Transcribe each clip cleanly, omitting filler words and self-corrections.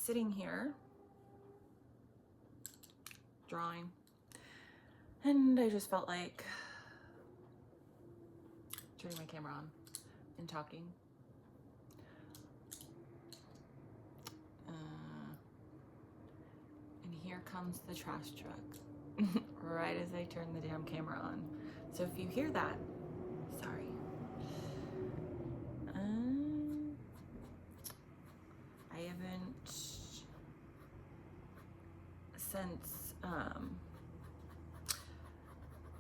sitting here drawing, and I just felt like turning my camera on and talking. And here comes the trash truck right as I turn the damn camera on. So if you hear that, sorry. I haven't since I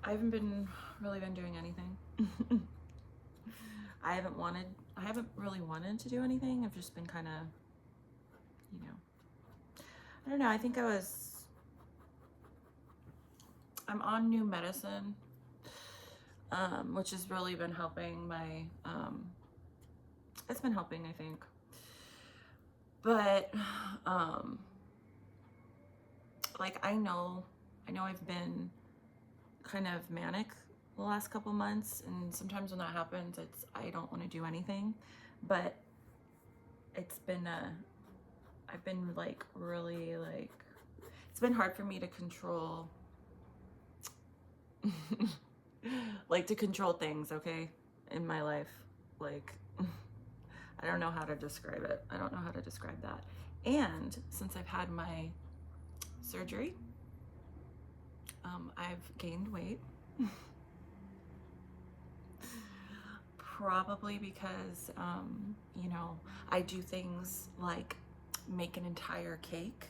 haven't really been doing anything. I haven't really wanted to do anything. I've just been kind of, I don't know. I think I'm on new medicine, which has really been helping my, it's been helping, I think. But, like, I know I've been kind of manic the last couple months, and sometimes when that happens, I don't want to do anything, but it's been I've been like really like, it's been hard for me to control like to control things, okay, in my life. Like, I don't know how to describe it. I don't know how to describe that. And since I've had my surgery, I've gained weight. Probably because, I do things like make an entire cake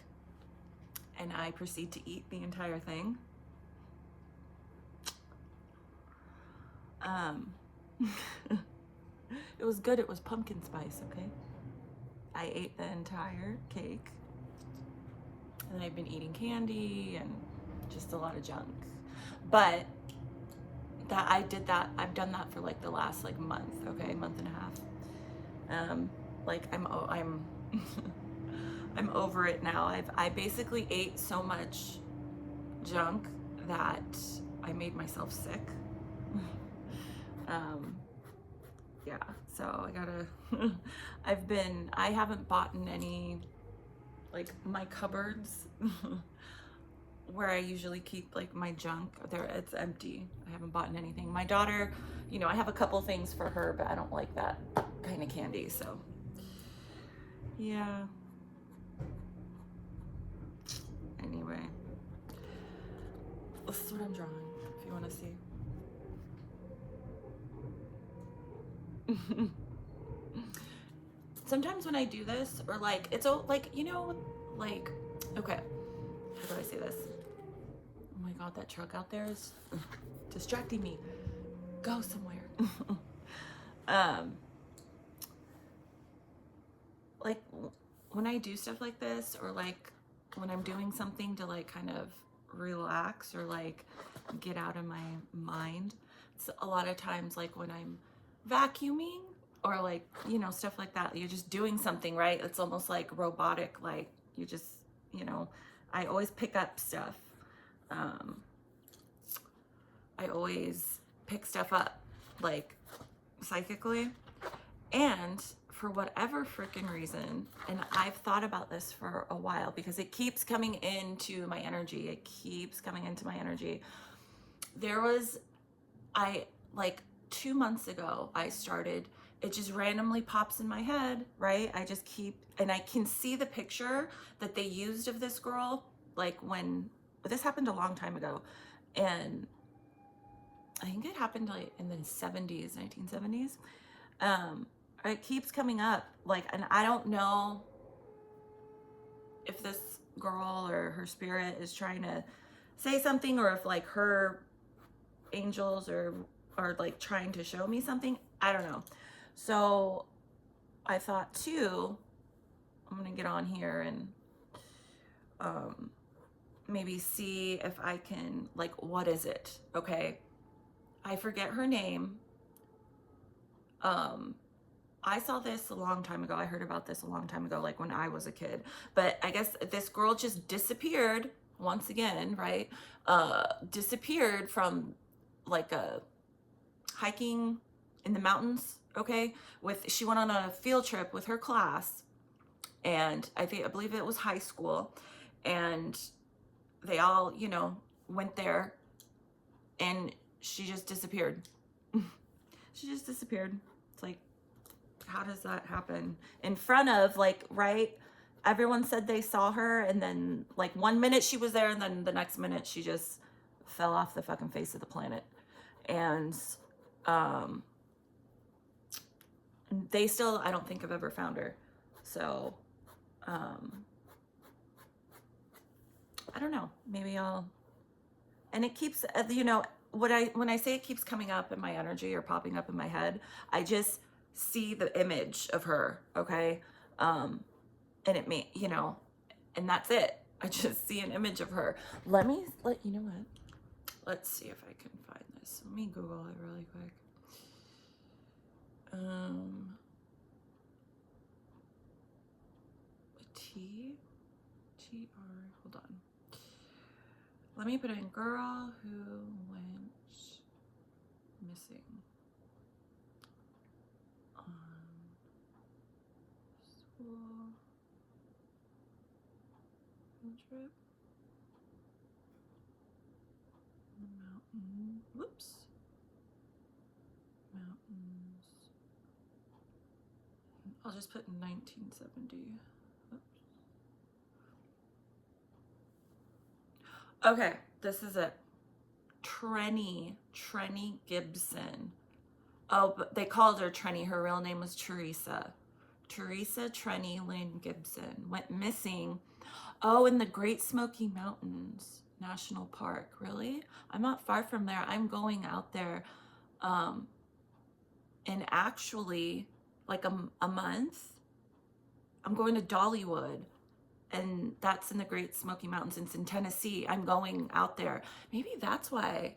and I proceed to eat the entire thing. It was good. It was pumpkin spice, okay? I ate the entire cake, and I've been eating candy and just a lot of junk. But I've done that for like the last like month, okay, month and a half. Like I'm I'm over it now. I basically ate so much junk that I made myself sick. Yeah, so I gotta, I haven't bought in any, like my cupboards where I usually keep like my junk, it's empty. I haven't bought in anything. My daughter, I have a couple things for her, but I don't like that kind of candy, so yeah. Anyway, this is what I'm drawing, if you want to see. Sometimes when I do this, or like, it's like, like, okay, how do I say this? Oh my God, that truck out there is distracting me. Go somewhere. Like when I do stuff like this, or like when I'm doing something to like kind of relax or like get out of my mind, it's a lot of times like when I'm vacuuming or like, stuff like that. You're just doing something, right? It's almost like robotic, like you just, I always pick up stuff. I always pick stuff up like psychically, and for whatever freaking reason, and I've thought about this for a while because it keeps coming into my energy. It keeps coming into my energy. Like 2 months ago, it just randomly pops in my head, right? And I can see the picture that they used of this girl, like this happened a long time ago. And I think it happened like in the 1970s. It keeps coming up, like, and I don't know if this girl or her spirit is trying to say something, or if like her angels are like trying to show me something. I don't know. So I thought too, I'm gonna get on here and maybe see if I can, like, what is it? Okay, I forget her name. I saw this a long time ago. I heard about this a long time ago, like when I was a kid. But I guess this girl just disappeared once again, right? Disappeared from like a hiking in the mountains, okay? She went on a field trip with her class, And I believe it was high school, and they all, you know, went there, and she just disappeared. She just disappeared. It's like, how does that happen? In front of, like, right? Everyone said they saw her, and then, like, 1 minute she was there, and then the next minute she just fell off the fucking face of the planet. And um, they still, I don't think I've ever found her. So, I don't know. Maybe I'll, and it keeps, you know, when I say it keeps coming up in my energy or popping up in my head, I just see the image of her, okay? And it may, you know, and that's it. I just see an image of her. You know what? Let's see if I can find this. Let me Google it really quick. Hold on. Let me put in girl who went missing on school field trip. Mountain. Whoops. Mountains. I'll just put 1970. Oops. Okay, this is it. Trenny Gibson. Oh, but they called her Trenny. Her real name was Teresa. Teresa Trenny Lynn Gibson went missing. Oh, in the Great Smoky Mountains National Park. Really? I'm not far from there. I'm going out there in actually like a month. I'm going to Dollywood, and that's in the Great Smoky Mountains. It's in Tennessee. I'm going out there. Maybe that's why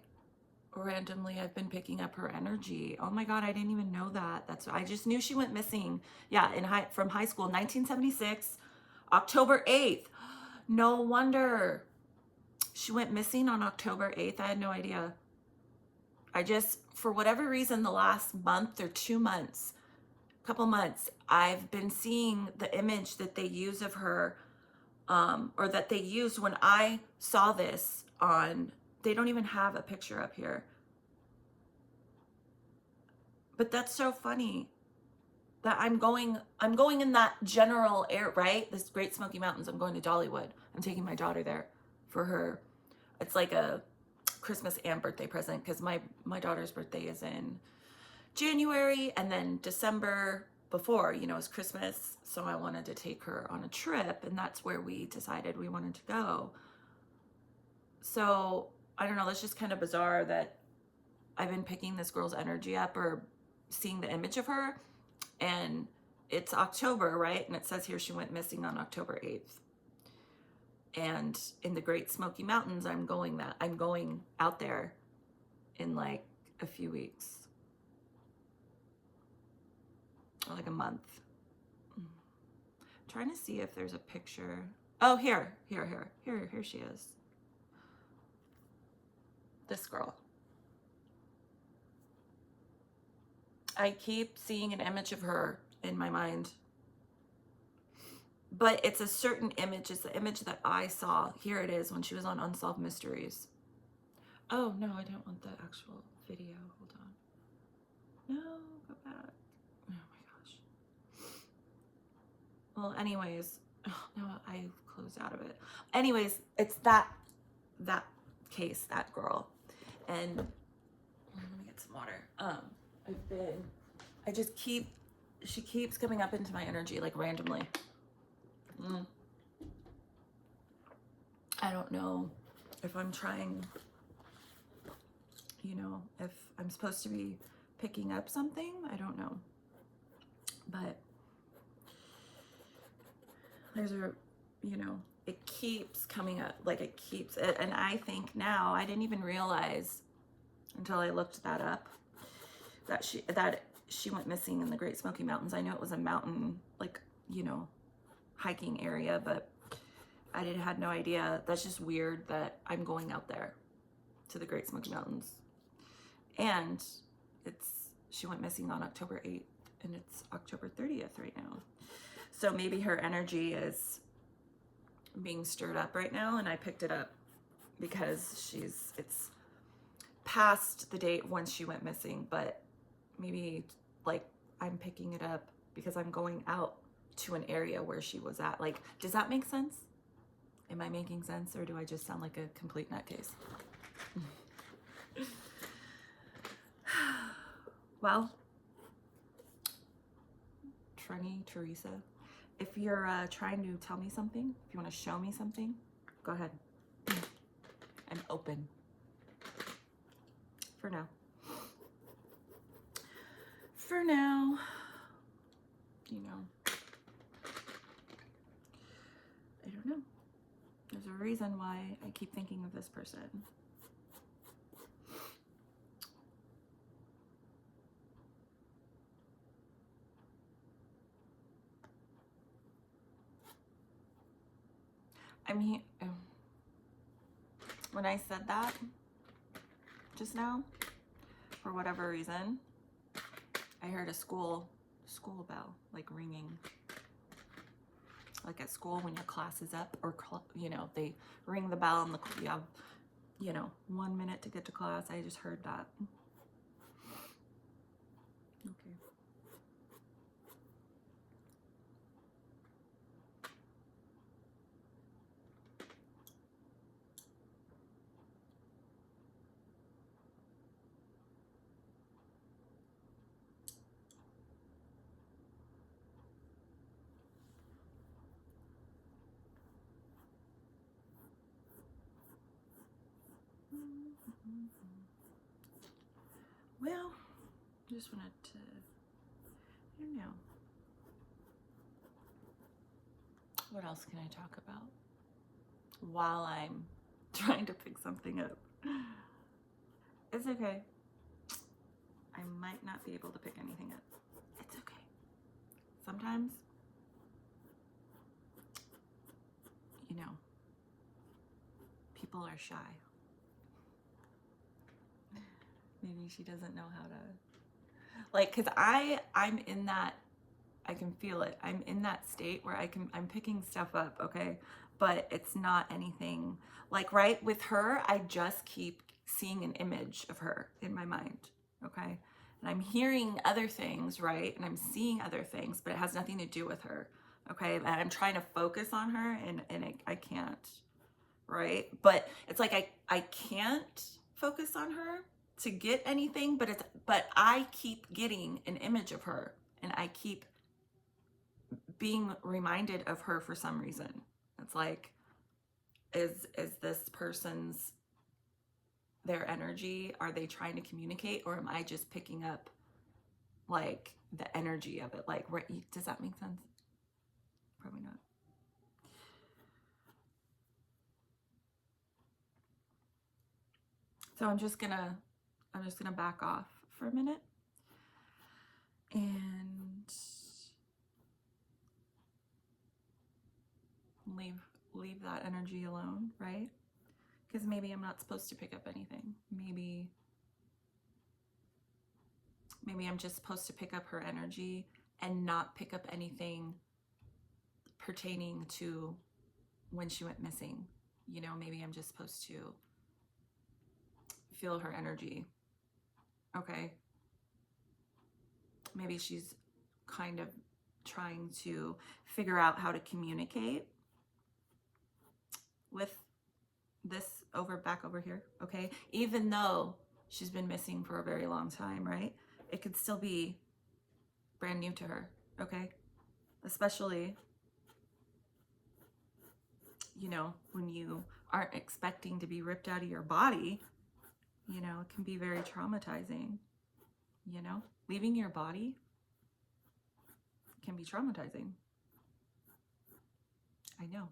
randomly I've been picking up her energy. Oh my God, I didn't even know that. I just knew she went missing. Yeah, from high school, 1976, October 8th. No wonder she went missing on October 8th. I had no idea. I just, for whatever reason, the last month or 2 months, couple months, I've been seeing the image that they use of her, or that they used when I saw this on, they don't even have a picture up here. But that's so funny that I'm going in that general air, right? This Great Smoky Mountains. I'm going to Dollywood. I'm taking my daughter there for her. It's like a Christmas and birthday present, because my daughter's birthday is in January, and then December before, you know, is Christmas. So I wanted to take her on a trip, and that's where we decided we wanted to go. So I don't know, that's just kind of bizarre that I've been picking this girl's energy up or seeing the image of her, and it's October, right? And it says here she went missing on October 8th. And in the Great Smoky Mountains, I'm going out there in like a few weeks, or like a month. I'm trying to see if there's a picture. Oh, here she is. This girl. I keep seeing an image of her in my mind, but it's a certain image. It's the image that I saw. Here it is, when she was on Unsolved Mysteries. Oh no, I don't want the actual video. Hold on. No, go back. Oh my gosh. Well, anyways, no, I closed out of it. Anyways, it's that case, that girl. And let me get some water. She keeps coming up into my energy, like, randomly. I don't know if I'm trying, you know, if I'm supposed to be picking up something. I don't know. But there's you know, it keeps coming up, like, it keeps it. And I think now, I didn't even realize until I looked that up, that she went missing in the Great Smoky Mountains. I knew it was a mountain, like, you know, hiking area, but I had no idea. That's just weird that I'm going out there to the Great Smoky Mountains. And she went missing on October 8th, and it's October 30th right now. So maybe her energy is being stirred up right now, and I picked it up because it's past the date when she went missing, but maybe like I'm picking it up because I'm going out to an area where she was at. Like, does that make sense? Am I making sense, or do I just sound like a complete nutcase? Well, Trunny, Teresa, if you're trying to tell me something, if you want to show me something, go ahead. I'm open for now. For now, you know, I don't know. There's a reason why I keep thinking of this person. I'm here. When I said that just now, for whatever reason, I heard a school bell like ringing. Like at school when your class is up, or you know, they ring the bell and you have, you know, 1 minute to get to class. I just heard that. Okay. Well, just wanted to, I don't know. What else can I talk about while I'm trying to pick something up? It's okay. I might not be able to pick anything up. It's okay. Sometimes, you know, people are shy. Maybe she doesn't know how to, like, cause I'm in that, I can feel it. I'm in that state where I'm picking stuff up, okay? But it's not anything, like, right with her, I just keep seeing an image of her in my mind, okay? And I'm hearing other things, right? And I'm seeing other things, but it has nothing to do with her, okay? And I'm trying to focus on her, and I can't, right? But it's like I can't focus on her to get anything, but I keep getting an image of her, and I keep being reminded of her for some reason. It's like, is this person's, their energy, are they trying to communicate, or am I just picking up like the energy of it? Like, does that make sense? Probably not. So I'm just gonna back off for a minute and leave that energy alone, right? Because maybe I'm not supposed to pick up anything. Maybe I'm just supposed to pick up her energy and not pick up anything pertaining to when she went missing. You know, maybe I'm just supposed to feel her energy. Okay. Maybe she's kind of trying to figure out how to communicate with this back over here, okay? Even though she's been missing for a very long time, right? It could still be brand new to her, okay? Especially, you know, when you aren't expecting to be ripped out of your body, you know, it can be very traumatizing, you know? Leaving your body can be traumatizing. I know.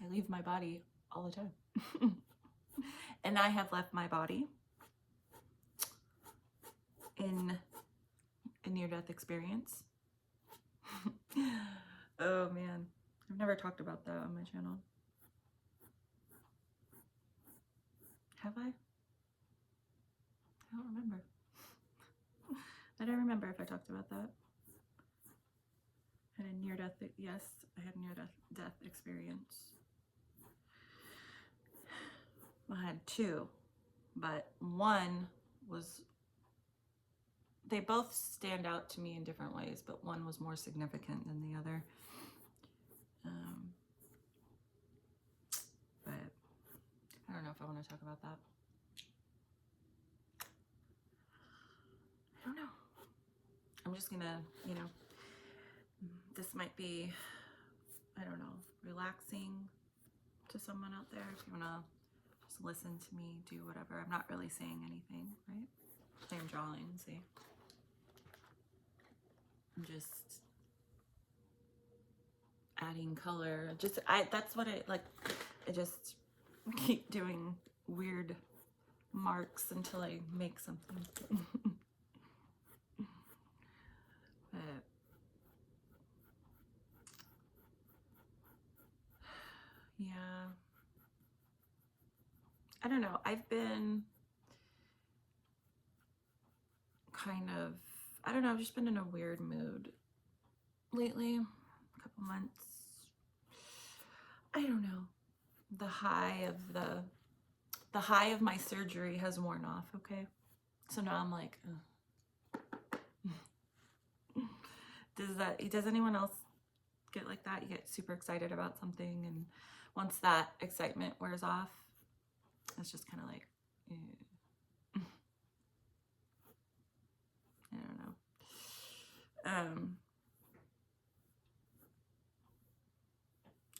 I leave my body all the time. And I have left my body in a near-death experience. Oh man, I've never talked about that on my channel. Have I? I don't remember. I don't remember if I talked about that. I had a near-death, yes, I had a near-death experience. I had two, but one was, they both stand out to me in different ways, but one was more significant than the other. But I don't know if I want to talk about that. I don't know. I'm just gonna, you know, this might be, I don't know, relaxing to someone out there. If you wanna just listen to me, do whatever. I'm not really saying anything, right? I'm drawing, see? I'm just adding color. That's what I just keep doing weird marks until I make something. But yeah, I don't know. I've been kind of, I don't know, I've just been in a weird mood lately, a couple months. I don't know. The high of my surgery has worn off, okay? So now I'm like, does anyone else get like that? You get super excited about something, and once that excitement wears off, it's just kind of like, I don't know.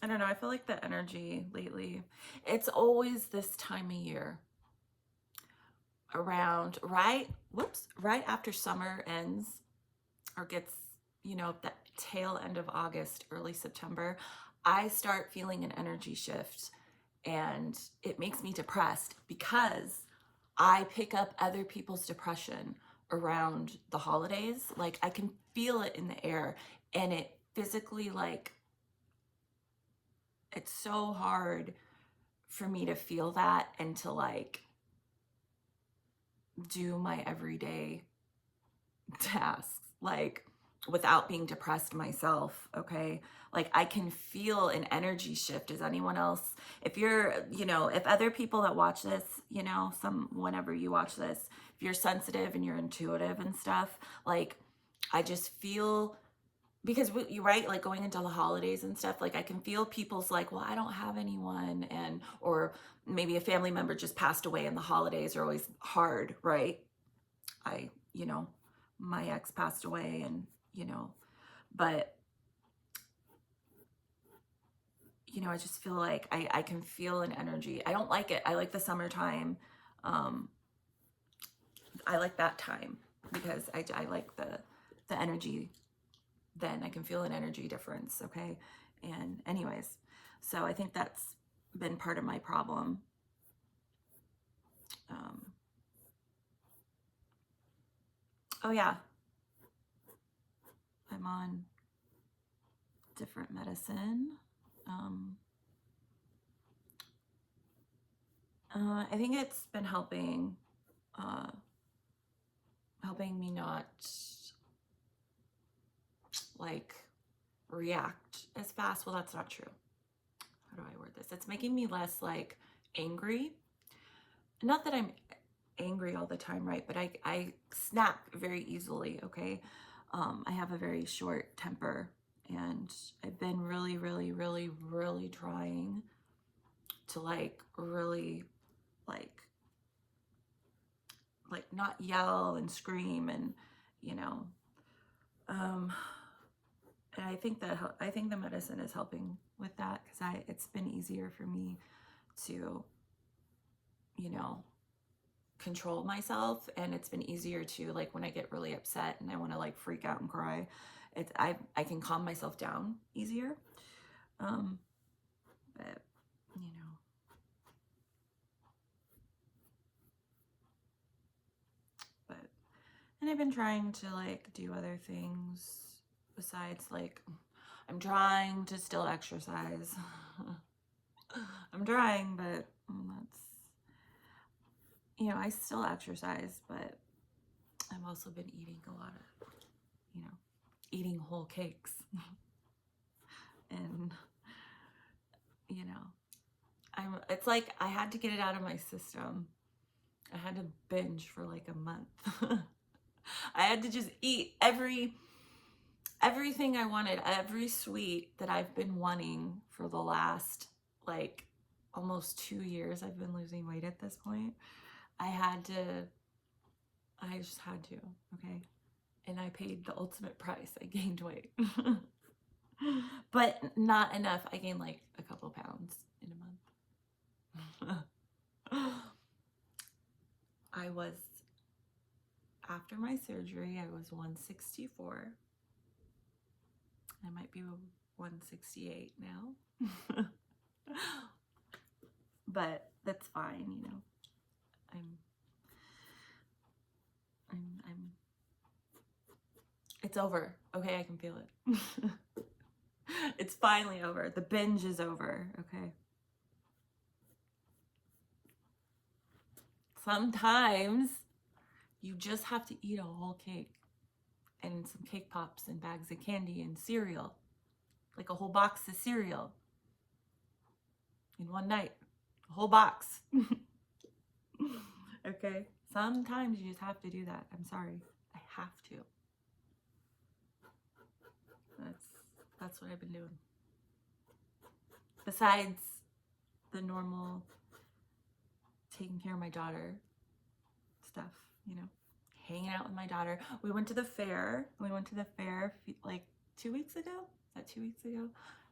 I don't know. I feel like the energy lately, it's always this time of year around right after summer ends or gets, you know, the tail end of August, early September, I start feeling an energy shift, and it makes me depressed because I pick up other people's depression around the holidays. Like, I can feel it in the air, and it physically, like, it's so hard for me to feel that and to like do my everyday tasks, like, without being depressed myself, okay? Like, I can feel an energy shift. Is anyone else, if you're, you know, if other people that watch this, you know, whenever you watch this, if you're sensitive and you're intuitive and stuff, like, I just feel, because you're right, like going into the holidays and stuff, like I can feel people's like, well, I don't have anyone, and or maybe a family member just passed away, and the holidays are always hard, right? You know, my ex passed away, and you know, but you know, I just feel like I can feel an energy. I don't like it. I like the summertime. I like that time because I like the energy. Then I can feel an energy difference, okay? And anyways, so I think that's been part of my problem. Oh yeah, I'm on different medicine. I think it's been helping me not like react as fast. Well, that's not true. How do I word this? It's making me less like angry. Not that I'm angry all the time, right? But I snap very easily, okay? I have a very short temper, and I've been really, really, really, really trying to like really like not yell and scream, and you know, and I think the medicine is helping with that, because it's been easier for me to, you know, control myself, and it's been easier to, like, when I get really upset and I want to like freak out and cry, I can calm myself down easier. But you know, and I've been trying to like do other things besides, like, I'm trying to still exercise. I'm trying, but that's, you know, I still exercise, but I've also been eating a lot of, you know, eating whole cakes. And, you know, it's like I had to get it out of my system. I had to binge for like a month. I had to just eat everything I wanted, every sweet that I've been wanting for the last like almost 2 years. I've been losing weight at this point. I just had to, okay? And I paid the ultimate price. I gained weight. But not enough. I gained like a couple pounds in a month. After my surgery, I was 164. I might be 168 now. But that's fine, you know. It's over. Okay, I can feel it. It's finally over. The binge is over, okay? Sometimes you just have to eat a whole cake and some cake pops and bags of candy and cereal, like a whole box of cereal in one night, a whole box. Okay, sometimes you just have to do that. I'm sorry, I have to. That's what I've been doing. Besides the normal taking care of my daughter stuff, you know, hanging out with my daughter. We went to the fair. Like 2 weeks ago. Is that 2 weeks ago?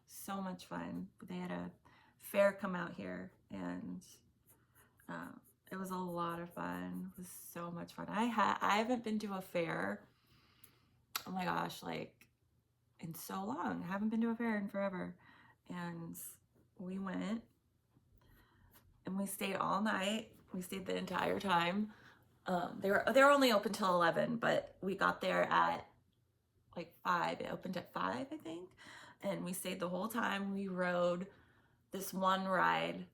So much fun. They had a fair come out here, and it was a lot of fun. It was so much fun. I haven't been to a fair, oh my gosh, like in so long. I haven't been to a fair in forever. And we went and we stayed all night. We stayed the entire time. They were only open till 11, but we got there at like 5. It opened at 5, I think. And we stayed the whole time. We rode this one ride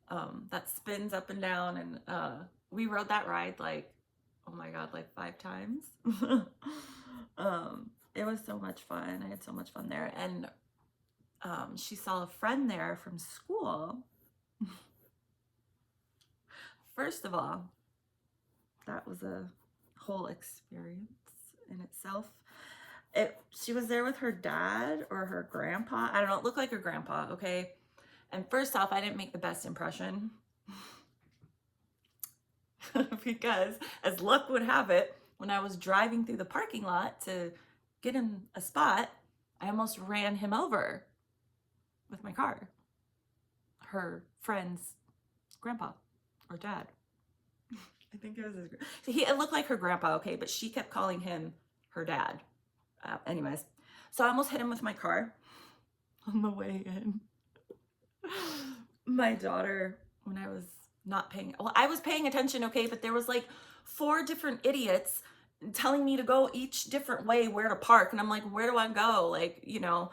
that spins up and down, and we rode that ride like, oh my God, like 5 times. It was so much fun. I had so much fun there. And she saw a friend there from school. First of all, that was a whole experience in itself. She was there with her dad or her grandpa. I don't know, it looked like her grandpa, okay? And first off, I didn't make the best impression. Because as luck would have it, when I was driving through the parking lot to get in a spot, I almost ran him over with my car. Her friend's grandpa or dad. I think it was it looked like her grandpa, okay, but she kept calling him her dad. Anyways, so I almost hit him with my car on the way in. My daughter, when I was I was paying attention, okay, but there was like 4 different idiots telling me to go each different way where to park, and I'm like, where do I go? Like, you know,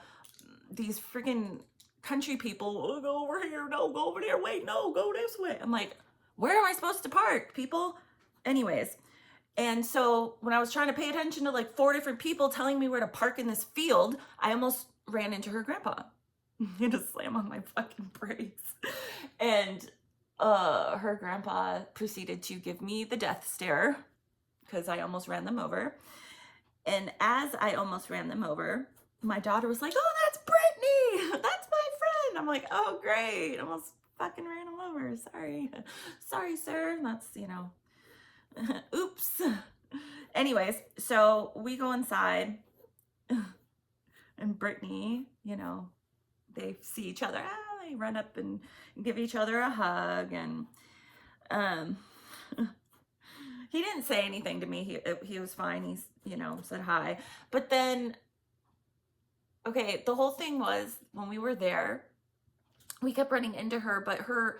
these freaking country people, oh, go over here, no, go over there, wait, no, go this way. I'm like, where am I supposed to park, people? Anyways, and so when I was trying to pay attention to like 4 different people telling me where to park in this field, I almost ran into her grandpa. I had to slam on my fucking brakes. And her grandpa proceeded to give me the death stare because I almost ran them over. And as I almost ran them over, my daughter was like, oh, that's Brittany. That's my friend. I'm like, oh, great. Almost fucking ran him over. Sorry, sir. That's, you know, oops. Anyways, so we go inside and Brittany, you know, they see each other. They run up and give each other a hug. And he didn't say anything to me. He was fine. He's, you know, said hi. But then, okay, the whole thing was when we were there, we kept running into her, but her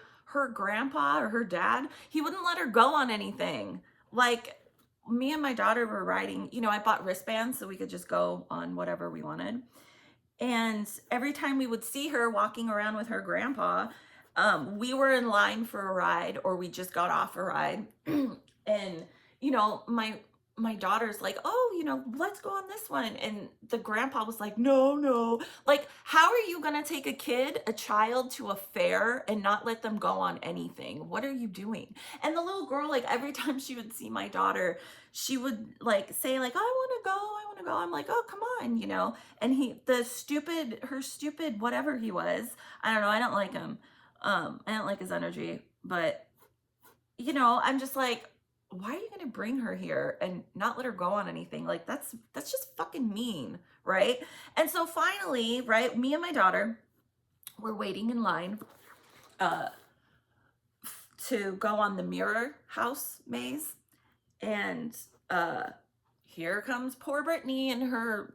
grandpa or her dad, he wouldn't let her go on anything. Like, me and my daughter were riding, you know, I bought wristbands so we could just go on whatever we wanted. And every time we would see her walking around with her grandpa, we were in line for a ride or we just got off a ride. And, you know, my my daughter's like, oh, let's go on this one. And the grandpa was like, no, no. Like, how are you going to take a child to a fair and not let them go on anything? What are you doing? And the little girl, like, every time she would see my daughter, she would like say, like, I want to go. I want to go. I'm like, oh, come on. And her stupid, whatever he was, I don't know. I don't like him. I don't like his energy, but I'm just like, why are you going to bring her here and not let her go on anything? Like, that's just fucking mean, right? And so finally, right, me and my daughter were waiting in line uh to go on the mirror house maze, and uh here comes poor Brittany and her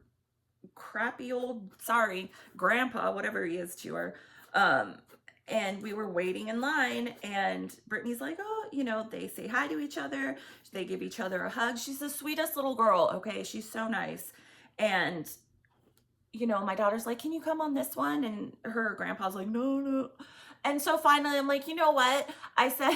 crappy old, sorry, grandpa, whatever he is to her. Um, and we were waiting in line, and Brittany's like, oh, they say hi to each other. They give each other a hug. She's the sweetest little girl. Okay. She's so nice. And, my daughter's like, can you come on this one? And her grandpa's like, no, no. And so finally I'm like, you know what? I said,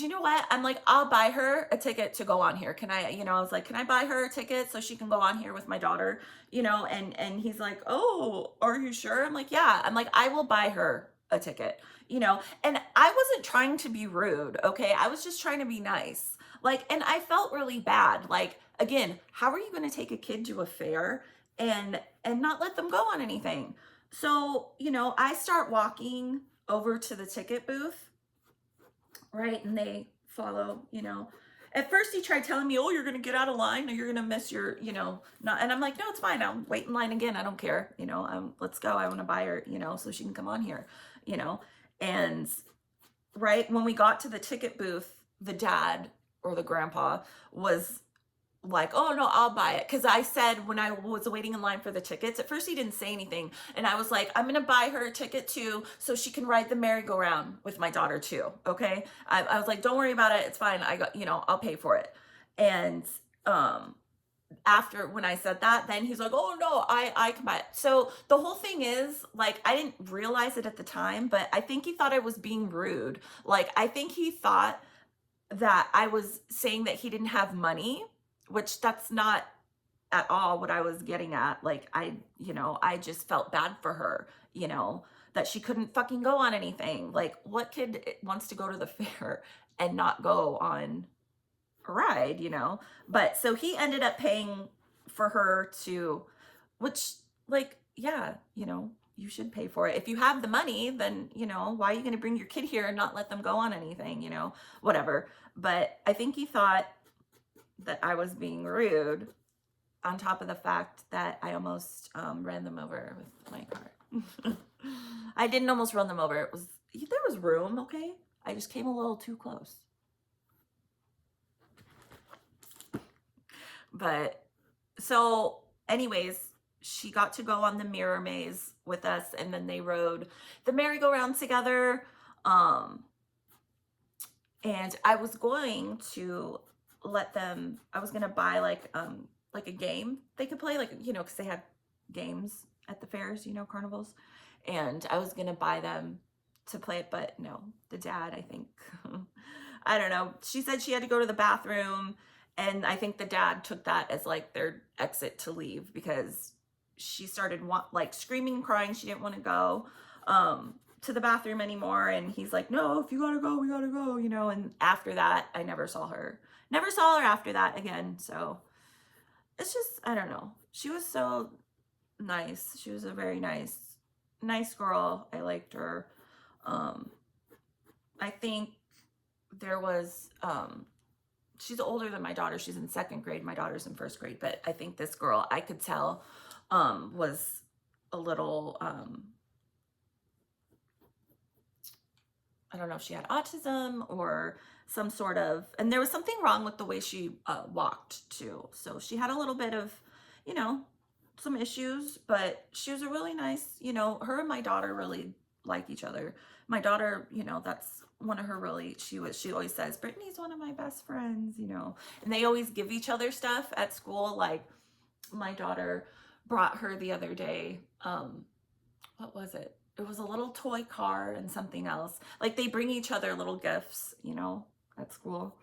you know what? I'm like, I'll buy her a ticket to go on here. Can I, I was like, can I buy her a ticket so she can go on here with my daughter? And he's like, oh, are you sure? I'm like, yeah. I'm like, I will buy her a ticket, and I wasn't trying to be rude. Okay. I was just trying to be nice. Like, and I felt really bad. Like, again, how are you going to take a kid to a fair and not let them go on anything? So, I start walking over to the ticket booth, right? And they follow, At first he tried telling me, oh, you're going to get out of line or you're going to miss your, not, and I'm like, no, it's fine. I'll wait in line again. I don't care. Let's go. I want to buy her, so she can come on here, and right when we got to the ticket booth, the dad or the grandpa was like, oh no, I'll buy it. Cause I said when I was waiting in line for the tickets, at first he didn't say anything. And I was like, I'm going to buy her a ticket too, so she can ride the merry-go-round with my daughter too. Okay. I was like, don't worry about it. It's fine. I got, I'll pay for it. And, after when I said that, then he's like, oh no, I can buy it. So the whole thing is, like, I didn't realize it at the time, but I think he thought I was being rude. Like, I think he thought that I was saying that he didn't have money, which that's not at all what I was getting at. Like, I just felt bad for her, that she couldn't fucking go on anything. Like, what kid wants to go to the fair and not go on a ride, But so he ended up paying for her to, which, like, yeah, you should pay for it. If you have the money, then, why are you going to bring your kid here and not let them go on anything, whatever. But I think he thought that I was being rude, on top of the fact that I almost ran them over with my car. I didn't almost run them over. There was room, okay? I just came a little too close. But so anyways, she got to go on the mirror maze with us, and then they rode the merry-go-round together. And I was going to buy like a game they could play, like, because they have games at the fairs, carnivals. And I was gonna buy them to play it, but no, the dad, I think, I don't know. She said she had to go to the bathroom, and I think the dad took that as like their exit to leave, because she started like screaming and crying. She didn't want to go to the bathroom anymore. And he's like, no, if you gotta go, we gotta go, and after that, I never saw her after that again. So it's just, I don't know. She was so nice. She was a very nice girl. I liked her. I think there was, she's older than my daughter. She's in second grade. My daughter's in first grade. But I think this girl, I could tell, was a little, I don't know if she had autism or some sort of, and there was something wrong with the way she walked too. So she had a little bit of, some issues, but she was a really nice, her and my daughter really like each other. My daughter, that's one of her really, she always says, Brittany's one of my best friends, and they always give each other stuff at school. Like, my daughter brought her the other day, what was it? It was a little toy car and something else. Like, they bring each other little gifts, at school.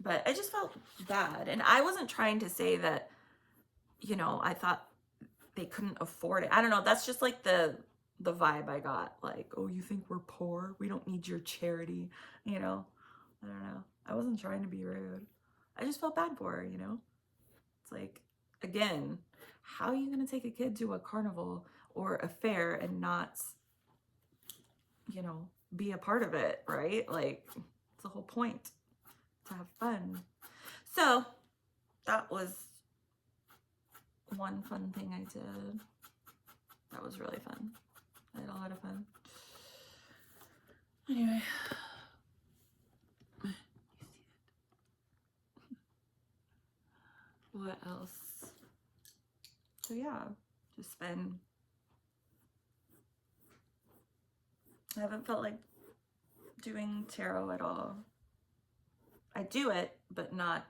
But I just felt bad. And I wasn't trying to say that, you know, I thought they couldn't afford it. I don't know. That's just like the vibe I got. Like, oh, you think we're poor? We don't need your charity, you know? I don't know. I wasn't trying to be rude. I just felt bad for her, you know? It's like, again, how are you going to take a kid to a carnival or a fair and not, you know, be a part of it, right? Like, it's the whole point, to have fun. So that was one fun thing I did. That was really fun. I had a lot of fun. Anyway. What else? So yeah, just been, I haven't felt like doing tarot at all. I do it, but not,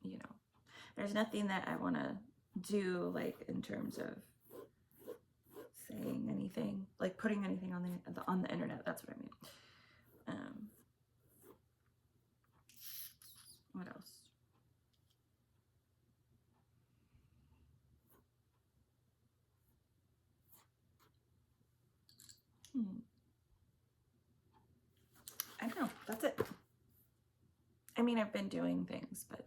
you know, there's nothing that I want to do, like, in terms of saying anything, like putting anything on the internet. That's what I mean. What else? I don't know. That's it. I mean, I've been doing things, but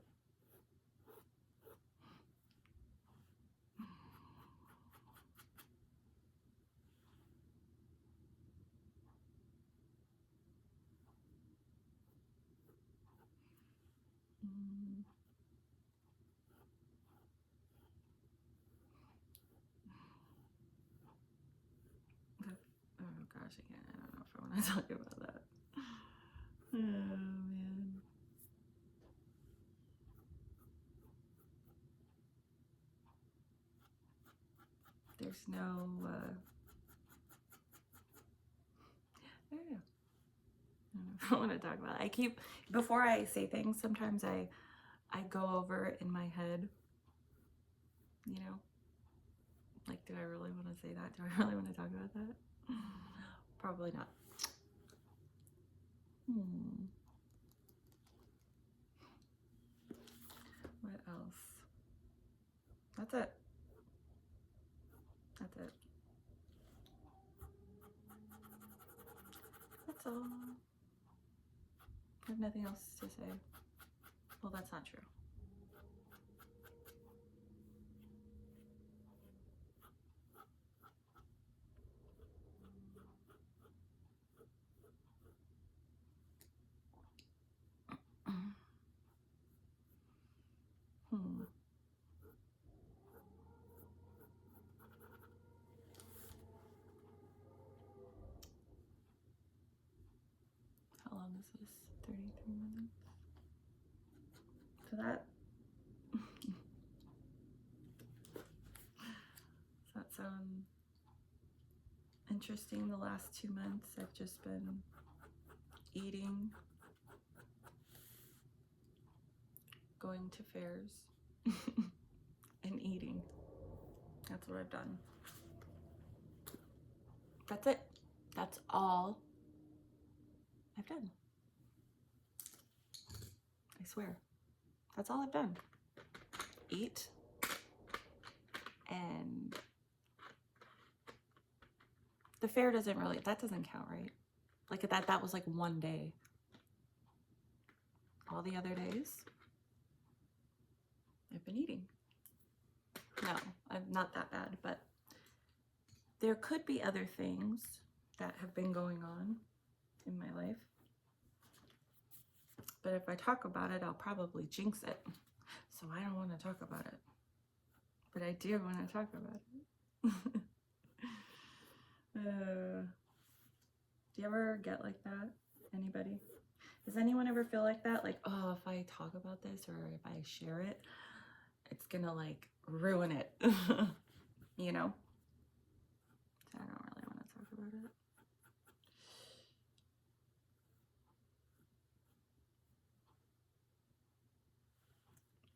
oh gosh, again, I don't know if I want to talk about that. Oh man. There's no, I don't know. I don't want to talk about it. Before I say things, sometimes I go over it in my head, you know? Like, do I really want to say that? Do I really want to talk about that? Probably not. What else? That's it. That's it. That's all. I have nothing else to say. Well, that's not true. How long is this? 33 minutes? So that... Does that sound interesting? The last 2 months I've just been eating, going to fairs, and eating. That's what I've done. That's it. That's all I've done. I swear. That's all I've done. Eat. And the fair doesn't really, that doesn't count, right? Like that was like one day. All the other days, I've been eating. No, I'm not that bad, but there could be other things that have been going on in my life. But if I talk about it, I'll probably jinx it. So I don't want to talk about it. But I do want to talk about it. Do you ever get like that? Anybody? Does anyone ever feel like that? Like, oh, if I talk about this or if I share it, it's gonna like ruin it. You know? So I don't really want to talk about it.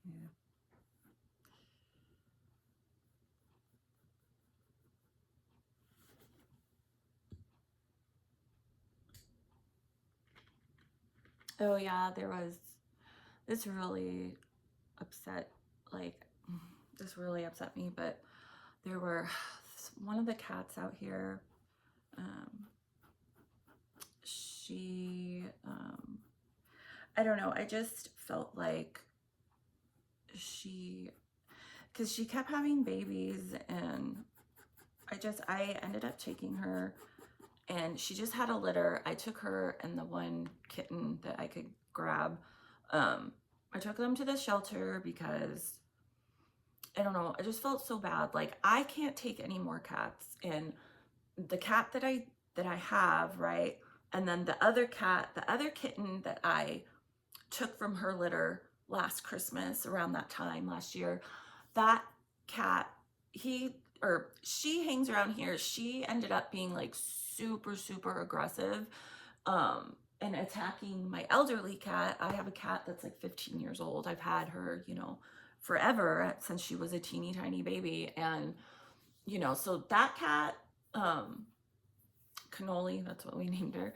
Yeah. Oh yeah, there was this really upset, like, this really upset me, but there were one of the cats out here, she, I don't know, I just felt like because she kept having babies, and I ended up taking her, and she just had a litter. I took her and the one kitten that I could grab. I took them to the shelter because I don't know, I just felt so bad. Like, I can't take any more cats, and the cat that I have, right? And then the other kitten that I took from her litter last Christmas, around that time last year, that cat, she hangs around here. She ended up being like super, super aggressive, and attacking my elderly cat. I have a cat that's like 15 years old. I've had her, forever, since she was a teeny tiny baby. And, so that cat, Cannoli, that's what we named her.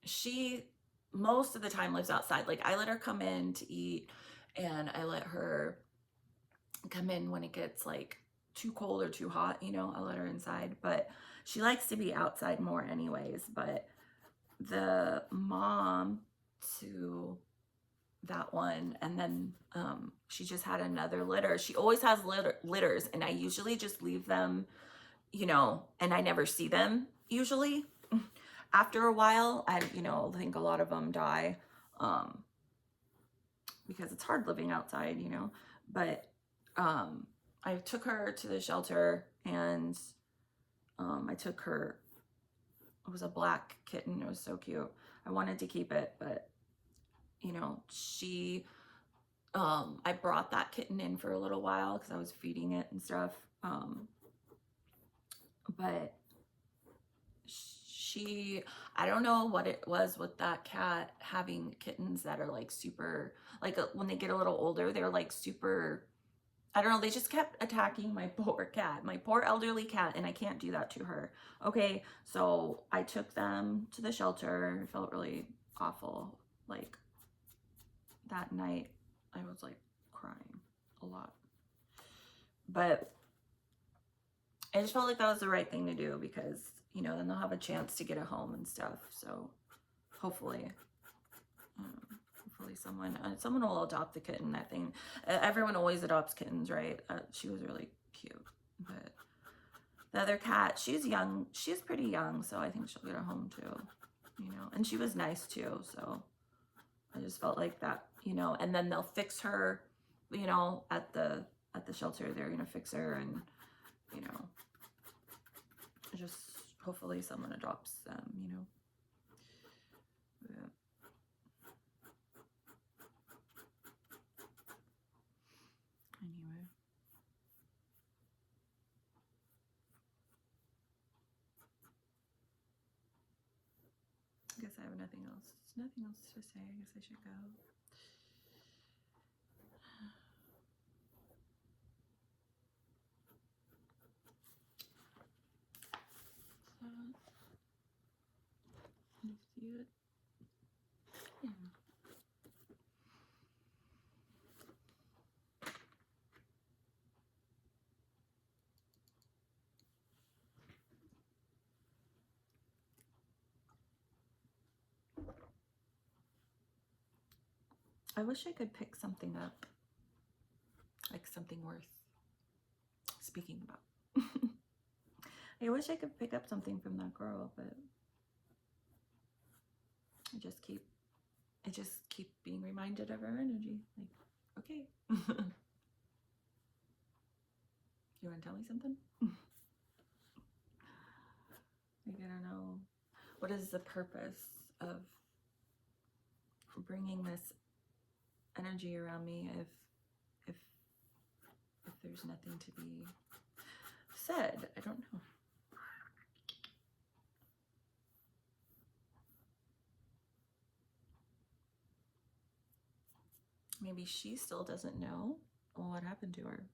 She most of the time lives outside. Like, I let her come in to eat, and I let her come in when it gets like too cold or too hot, I'll let her inside. But she likes to be outside more anyways. But the mom to that one, and then she just had another litter. She always has litters, and I usually just leave them, and I never see them usually. After a while, I think a lot of them die, because it's hard living outside, but I took her to the shelter, and I took her. It was a black kitten. It was so cute. I wanted to keep it, but she I brought that kitten in for a little while because I was feeding it and stuff, but I don't know what it was with that cat having kittens that are like super, like, when they get a little older, they're like super, I don't know, they just kept attacking my poor cat, my poor elderly cat, and I can't do that to her. Okay, so I took them to the shelter. It felt really awful. Like, that night, I was like crying a lot. But I just felt like that was the right thing to do because, then they'll have a chance to get a home and stuff. So hopefully someone will adopt the kitten. That thing, everyone always adopts kittens, right? She was really cute. But the other cat, she's young. She's pretty young, so I think she'll get a home too, and she was nice too. So I just felt like that, and then they'll fix her, at the shelter. They're gonna fix her, and just hopefully someone adopts them, Yeah. Anyway, I guess I have nothing else. There's nothing else to say. I guess I should go. You see it? Yeah. I wish I could pick something up, like something worth speaking about. I wish I could pick up something from that girl, but I just keep being reminded of her energy. Like, okay. You want to tell me something? Like, I don't know. What is the purpose of bringing this energy around me if there's nothing to be said? I don't know. Maybe she still doesn't know what happened to her.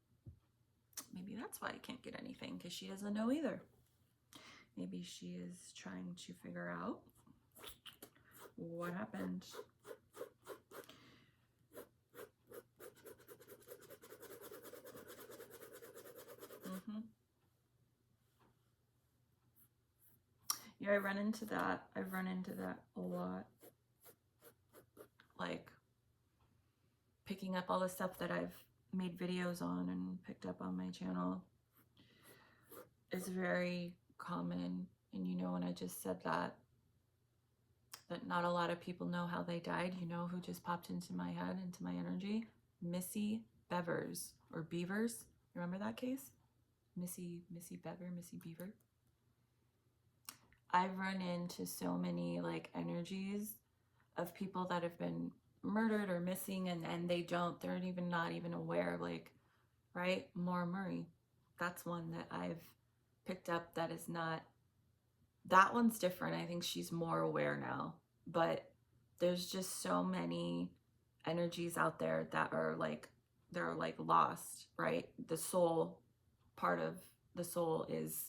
Maybe that's why I can't get anything, because she doesn't know either. Maybe she is trying to figure out what happened. Yeah, I run into that. I've run into that a lot. Like picking up all the stuff that I've made videos on and picked up on my channel is very common. And you know, when I just said that not a lot of people know how they died, you know who just popped into my head, into my energy? Missy Bevers, or Beavers. Remember that case? Missy Beaver. I've run into so many like energies of people that have been murdered or missing, and they're even not even aware, like, right? Maura Murray, that's one that I've picked up that is not, that one's different. I think she's more aware now, but there's just so many energies out there that are like, they're like lost, right? The soul, part of the soul is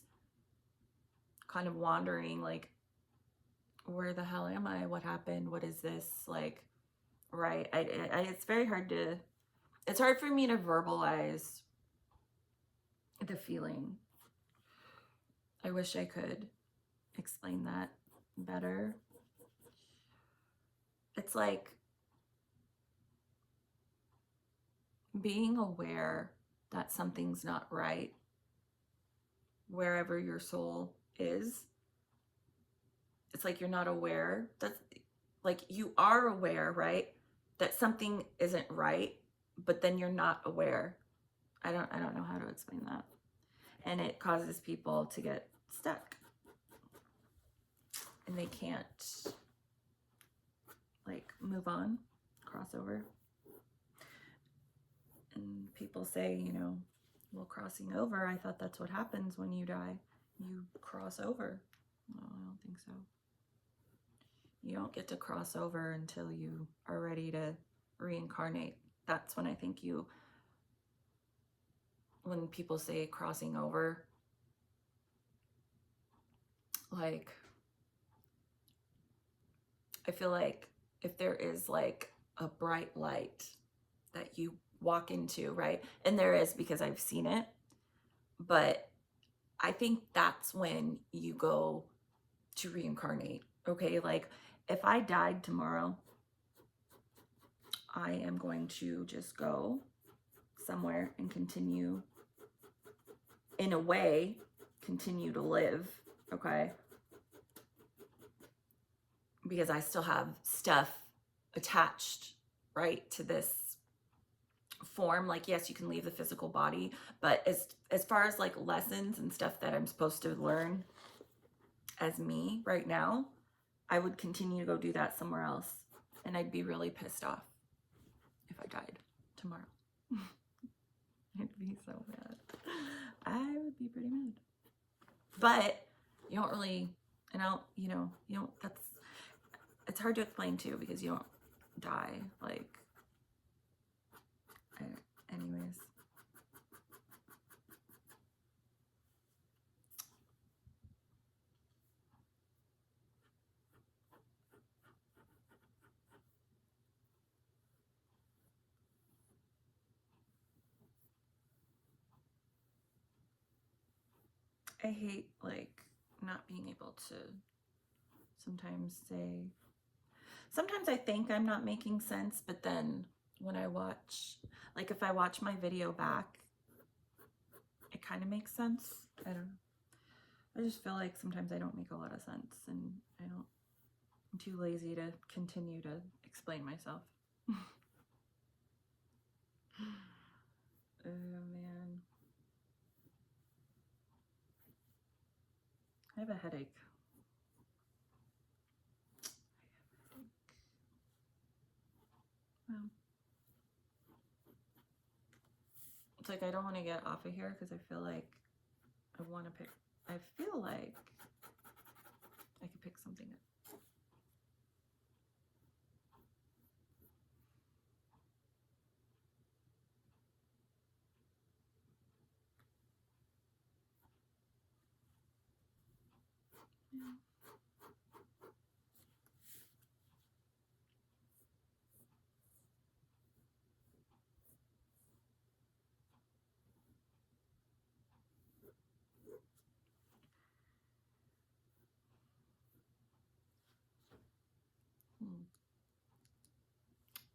kind of wandering, like, where the hell am I? What happened? What is this? Like, right? It's very hard to, it's hard for me to verbalize the feeling. I wish I could explain that better. It's like being aware that something's not right wherever your soul is. It's like you're not aware. That's like, you are aware, right, that something isn't right, but then you're not aware. I don't know how to explain that. And it causes people to get stuck. And they can't like move on, cross over. And people say, you know, well, crossing over, I thought that's what happens when you die. You cross over. No, I don't think so. You don't get to cross over until you are ready to reincarnate. That's when I think you, when people say crossing over, like, I feel like if there is like a bright light that you walk into, right? And there is, because I've seen it, but I think that's when you go to reincarnate. Okay, like if I died tomorrow, I am going to just go somewhere and continue, in a way, continue to live, okay? Because I still have stuff attached, right, to this form. Like, yes, you can leave the physical body, but as far as like lessons and stuff that I'm supposed to learn as me right now, I would continue to go do that somewhere else, and I'd be really pissed off if I died tomorrow. I'd be so mad. I would be pretty mad. But you don't really, and I'll, you know, you don't, that's, it's hard to explain too, because you don't die, like, anyways. I hate like not being able to sometimes say, sometimes I think I'm not making sense, but then when I watch, like if I watch my video back, it kind of makes sense. I don't know. I just feel like sometimes I don't make a lot of sense, and I'm too lazy to continue to explain myself. Oh man. I have a headache. Well, it's like I don't want to get off of here because I feel like I want to pick, I feel like I could pick something up. Yeah.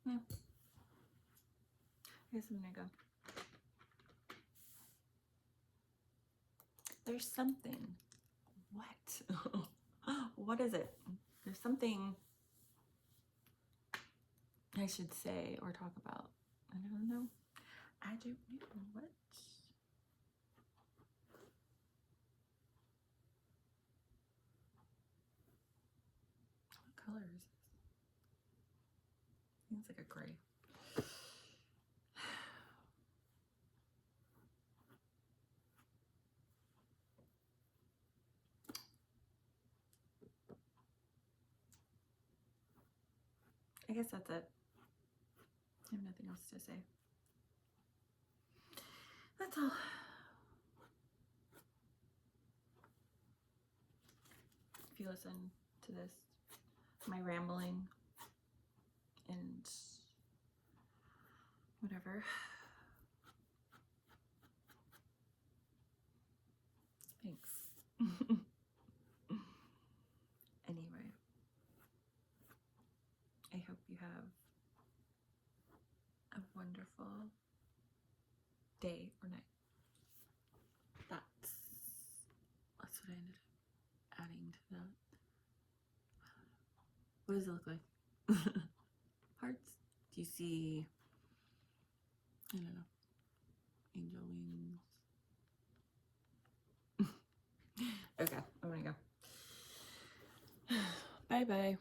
Yeah. I guess I'm gonna go. There's something. What? What is it? There's something I should say or talk about. I don't know. I don't know what. What color is this? I think it's like a gray. I guess that's it. I have nothing else to say. That's all. If you listen to this, my rambling and whatever. Thanks. Anyway, I hope you have a wonderful day or night. That's what I ended up adding to that. What does it look like? Hearts? Do you see, I don't know, angel wings? Okay, I'm gonna go. Bye bye.